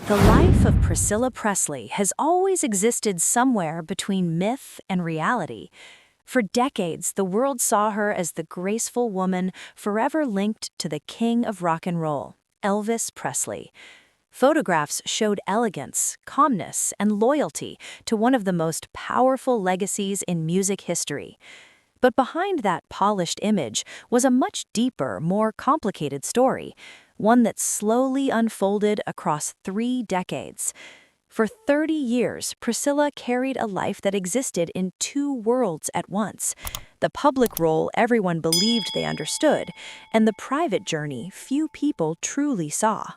The life of Priscilla Presley has always existed somewhere between myth and reality. For decades, the world saw her as the graceful woman forever linked to the king of rock and roll, Elvis Presley. Photographs showed elegance, calmness, and loyalty to one of the most powerful legacies in music history. But behind that polished image was a much deeper, more complicated story, one that slowly unfolded across 3 decades. For 30 years, Priscilla carried a life that existed in 2 worlds at once: the public role everyone believed they understood, and the private journey few people truly saw.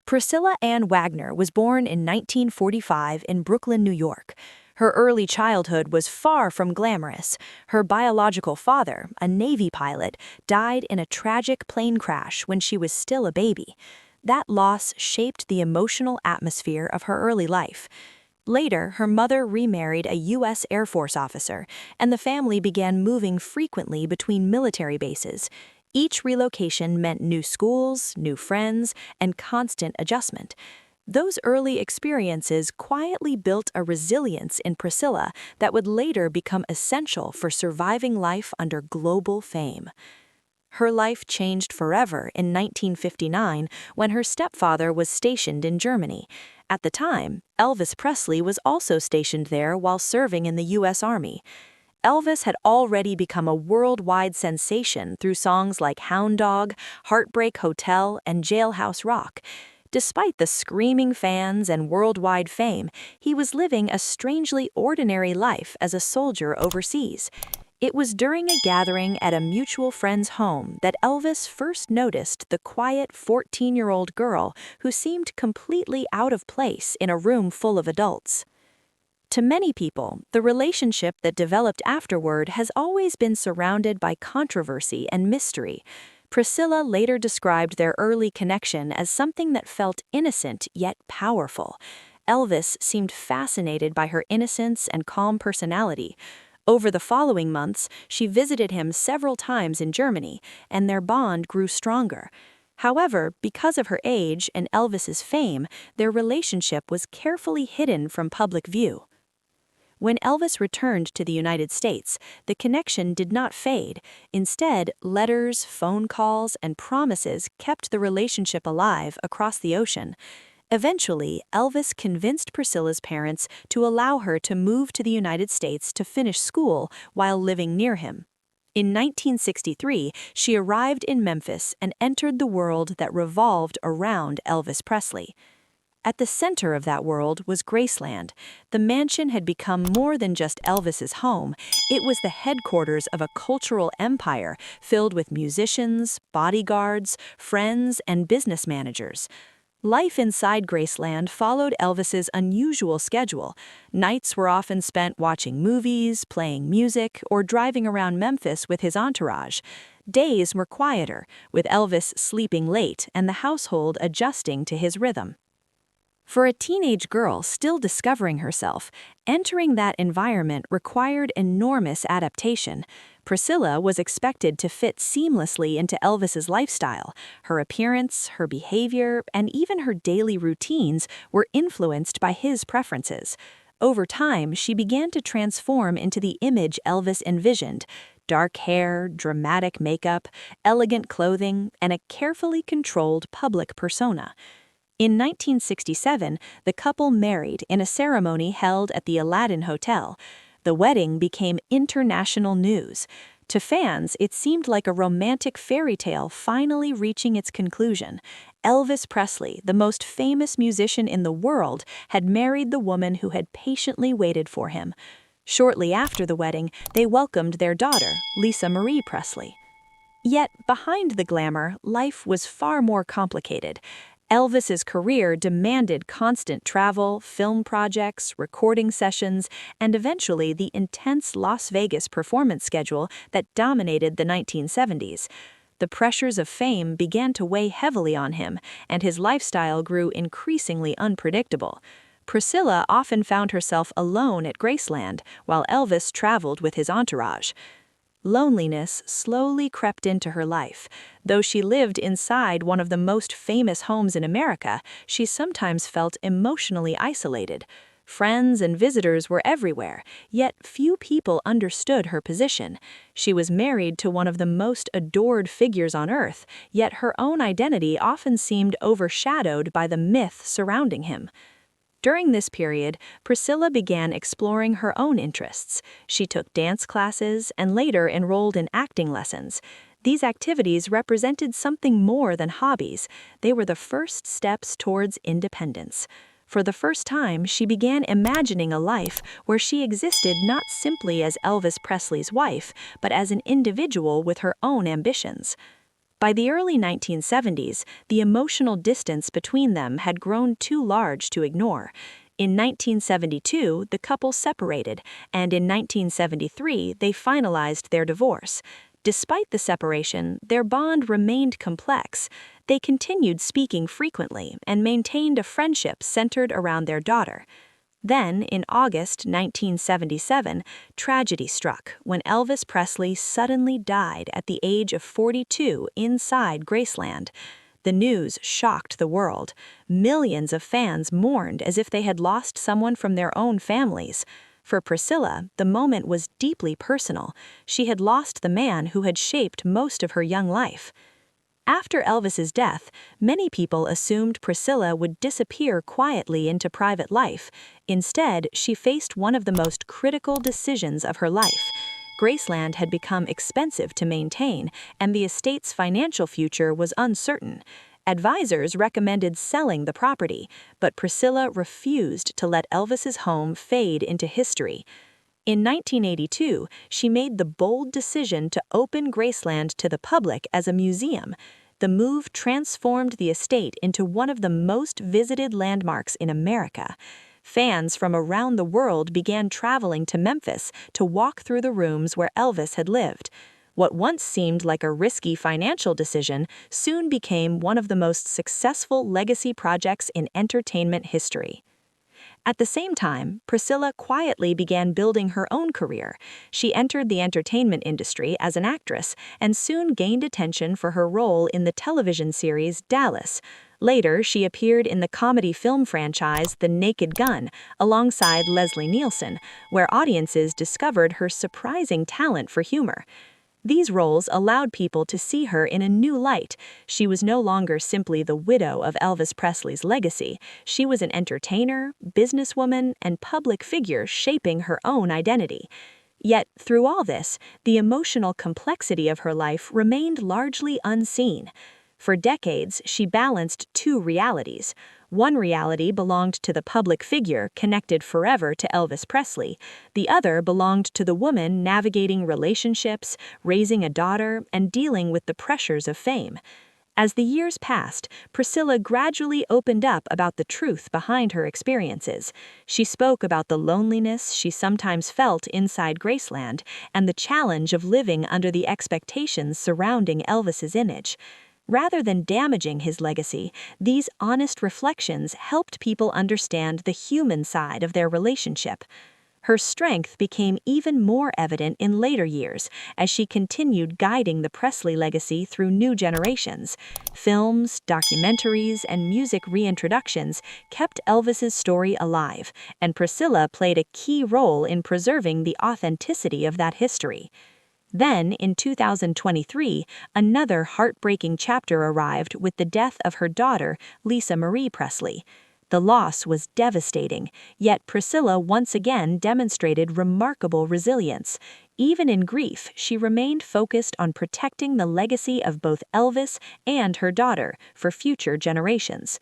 Priscilla Ann Wagner was born in 1945 in Brooklyn, New York. Her early childhood was far from glamorous. Her biological father, a Navy pilot, died in a tragic plane crash when she was still a baby. That loss shaped the emotional atmosphere of her early life. Later, her mother remarried a U.S. Air Force officer, and the family began moving frequently between military bases. Each relocation meant new schools, new friends, and constant adjustment. Those early experiences quietly built a resilience in Priscilla that would later become essential for surviving life under global fame. Her life changed forever in 1959 when her stepfather was stationed in Germany. At the time, Elvis Presley was also stationed there while serving in the U.S. Army. Elvis had already become a worldwide sensation through songs like Hound Dog, Heartbreak Hotel, and Jailhouse Rock. Despite the screaming fans and worldwide fame, he was living a strangely ordinary life as a soldier overseas. It was during a gathering at a mutual friend's home that Elvis first noticed the quiet 14-year-old girl who seemed completely out of place in a room full of adults. To many people, the relationship that developed afterward has always been surrounded by controversy and mystery. Priscilla later described their early connection as something that felt innocent yet powerful. Elvis seemed fascinated by her innocence and calm personality. Over the following months, she visited him several times in Germany, and their bond grew stronger. However, because of her age and Elvis's fame, their relationship was carefully hidden from public view. When Elvis returned to the United States, the connection did not fade. Instead, letters, phone calls, and promises kept the relationship alive across the ocean. Eventually, Elvis convinced Priscilla's parents to allow her to move to the United States to finish school while living near him. In 1963, she arrived in Memphis and entered the world that revolved around Elvis Presley. At the center of that world was Graceland. The mansion had become more than just Elvis's home. It was the headquarters of a cultural empire filled with musicians, bodyguards, friends, and business managers. Life inside Graceland followed Elvis's unusual schedule. Nights were often spent watching movies, playing music, or driving around Memphis with his entourage. Days were quieter, with Elvis sleeping late and the household adjusting to his rhythm. For a teenage girl still discovering herself, entering that environment required enormous adaptation. Priscilla was expected to fit seamlessly into Elvis's lifestyle. Her appearance, her behavior, and even her daily routines were influenced by his preferences. Over time, she began to transform into the image Elvis envisioned: dark hair, dramatic makeup, elegant clothing, and a carefully controlled public persona. In 1967, the couple married in a ceremony held at the Aladdin Hotel. The wedding became international news. To fans, it seemed like a romantic fairy tale finally reaching its conclusion. Elvis Presley, the most famous musician in the world, had married the woman who had patiently waited for him. Shortly after the wedding, they welcomed their daughter, Lisa Marie Presley. Yet, behind the glamour, life was far more complicated. Elvis's career demanded constant travel, film projects, recording sessions, and eventually the intense Las Vegas performance schedule that dominated the 1970s. The pressures of fame began to weigh heavily on him, and his lifestyle grew increasingly unpredictable. Priscilla often found herself alone at Graceland, while Elvis traveled with his entourage. Loneliness slowly crept into her life. Though she lived inside one of the most famous homes in America, she sometimes felt emotionally isolated. Friends and visitors were everywhere, yet few people understood her position. She was married to one of the most adored figures on earth, yet her own identity often seemed overshadowed by the myth surrounding him. During this period, Priscilla began exploring her own interests. She took dance classes and later enrolled in acting lessons. These activities represented something more than hobbies. They were the first steps towards independence. For the first time, she began imagining a life where she existed not simply as Elvis Presley's wife, but as an individual with her own ambitions. By the early 1970s, the emotional distance between them had grown too large to ignore. In 1972, the couple separated, and in 1973, they finalized their divorce. Despite the separation, their bond remained complex. They continued speaking frequently and maintained a friendship centered around their daughter. Then, in August 1977, tragedy struck when Elvis Presley suddenly died at the age of 42 inside Graceland. The news shocked the world. Millions of fans mourned as if they had lost someone from their own families. For Priscilla, the moment was deeply personal. She had lost the man who had shaped most of her young life. After Elvis's death, many people assumed Priscilla would disappear quietly into private life. Instead, she faced one of the most critical decisions of her life. Graceland had become expensive to maintain, and the estate's financial future was uncertain. Advisors recommended selling the property, but Priscilla refused to let Elvis's home fade into history. In 1982, she made the bold decision to open Graceland to the public as a museum. The move transformed the estate into one of the most visited landmarks in America. Fans from around the world began traveling to Memphis to walk through the rooms where Elvis had lived. What once seemed like a risky financial decision soon became one of the most successful legacy projects in entertainment history. At the same time, Priscilla quietly began building her own career. She entered the entertainment industry as an actress and soon gained attention for her role in the television series Dallas. Later, she appeared in the comedy film franchise The Naked Gun alongside Leslie Nielsen, where audiences discovered her surprising talent for humor. These roles allowed people to see her in a new light. She was no longer simply the widow of Elvis Presley's legacy. She was an entertainer, businesswoman, and public figure shaping her own identity. Yet, through all this, the emotional complexity of her life remained largely unseen. For decades, she balanced two realities. One reality belonged to the public figure connected forever to Elvis Presley. The other belonged to the woman navigating relationships, raising a daughter, and dealing with the pressures of fame. As the years passed, Priscilla gradually opened up about the truth behind her experiences. She spoke about the loneliness she sometimes felt inside Graceland and the challenge of living under the expectations surrounding Elvis's image. Rather than damaging his legacy, these honest reflections helped people understand the human side of their relationship. Her strength became even more evident in later years as she continued guiding the Presley legacy through new generations. Films, documentaries, and music reintroductions kept Elvis's story alive, and Priscilla played a key role in preserving the authenticity of that history. Then, in 2023, another heartbreaking chapter arrived with the death of her daughter, Lisa Marie Presley. The loss was devastating, yet Priscilla once again demonstrated remarkable resilience. Even in grief, she remained focused on protecting the legacy of both Elvis and her daughter for future generations.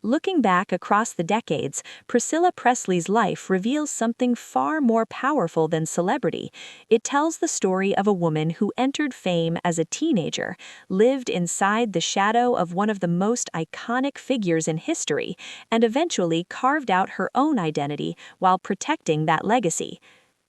Looking back across the decades, Priscilla Presley's life reveals something far more powerful than celebrity. It tells the story of a woman who entered fame as a teenager, lived inside the shadow of one of the most iconic figures in history, and eventually carved out her own identity while protecting that legacy.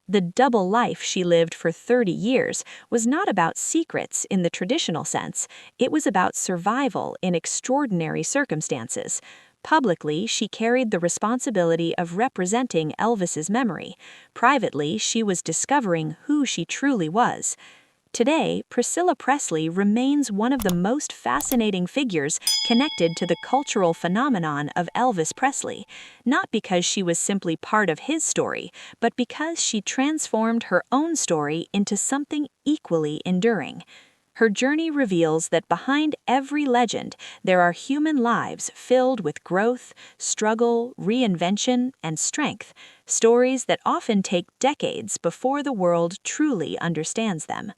The double life she lived for 30 years was not about secrets in the traditional sense. It was about survival in extraordinary circumstances. Publicly, she carried the responsibility of representing Elvis's memory. Privately, she was discovering who she truly was. Today, Priscilla Presley remains one of the most fascinating figures connected to the cultural phenomenon of Elvis Presley, not because she was simply part of his story, but because she transformed her own story into something equally enduring. Her journey reveals that behind every legend, there are human lives filled with growth, struggle, reinvention, and strength, stories that often take decades before the world truly understands them.